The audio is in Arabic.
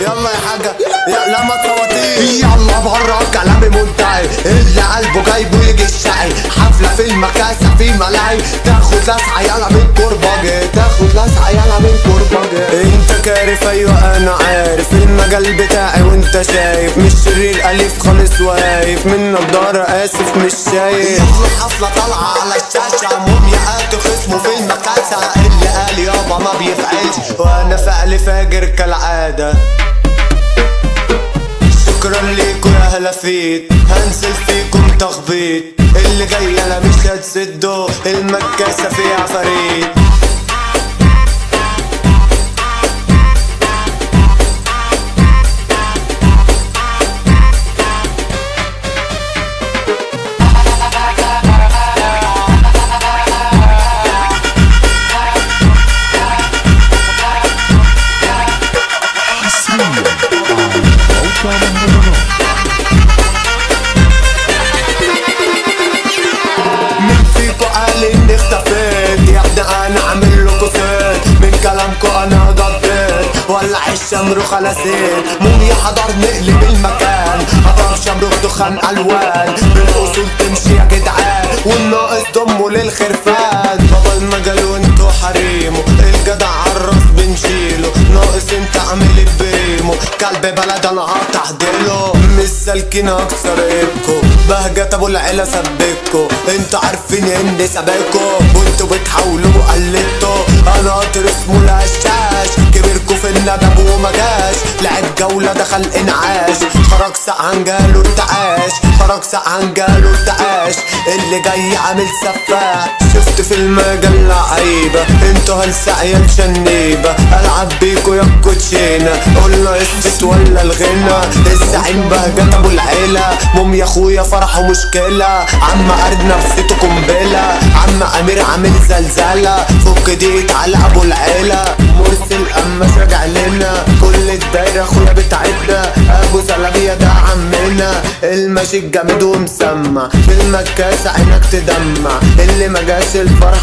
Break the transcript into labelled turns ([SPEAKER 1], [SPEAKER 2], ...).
[SPEAKER 1] يلا يا حاجة لا ما تصوتيش. يلا برا كلامي منتهي، اللي قلبه جايبه يجي الشقي. حفلة في المكاسة في ملاهي، تاخد لسعة يلا من كرباجي، تاخد لسعة يلا من كرباجي. انت كارف ايوه انا عارف المجال بتاعي وانت شايف، مش شرير اليف خالص واقف من نضارة اسف مش شايف. حفلة طالعة على الشاشة، مومياءات خصمه في المكاسة. اللي قال يابا ما بيفعلش وانا فعلي فاجر كالعادة. شكرا ليكوا يا هلافيت، هنزل فيكم تخبيط. اللي جاي انا مش هتسدوا، المكاسة فيها عفاريت. مين فيكو قال اني اختفيت؟ يا ابني انا عامل لكو سيت، من كلامكو انا قضيت. ولع الشمر خلاصين، موميا حضر نقلب المكان. حضر شمر دخان الوان، بالاصول تمشي يا جدعان، والناقص ضمه للخرفان. بابا المجال وانتو حريمه، الجدع عالراس بنشيله. ناقص انت عامل بريمو، كلب بلد انا هتحضله. مش سالكين اكسر ايدكو، بهجت ابو العيله سبكو. انتوا عارفين اني سابقكو، وانتوا بتحاولوا قلدتوا. انا قطر اسمه الهشاش، كبركو في الندب وما جاش. لعب جوله دخل انعاش، خرج سقعان جاله ارتعاش، خرج سقعان جاله ارتعاش. اللي جاي عامل سفاح، شفت في المجال لعيبه. انتوا هالسعيه شنيبه، العب بيكو يا كوتشينه. قولنا قصة ولا الغنى، الزعيم بهجت ابو العيله. موميا اخويا فرحه مشكله، عم قرد نفسيته قنبله. عم امير عامل زلزله، فك دقيقة على ابو العيله. مرسل قماش راجع لنا، كل الدايره اخويا بتاعتنا. ابو زلابيه ده عمنا، الماشي الجامد ومسمع. في المكاسه عينك تدمع، اللي ما جاش الفرحه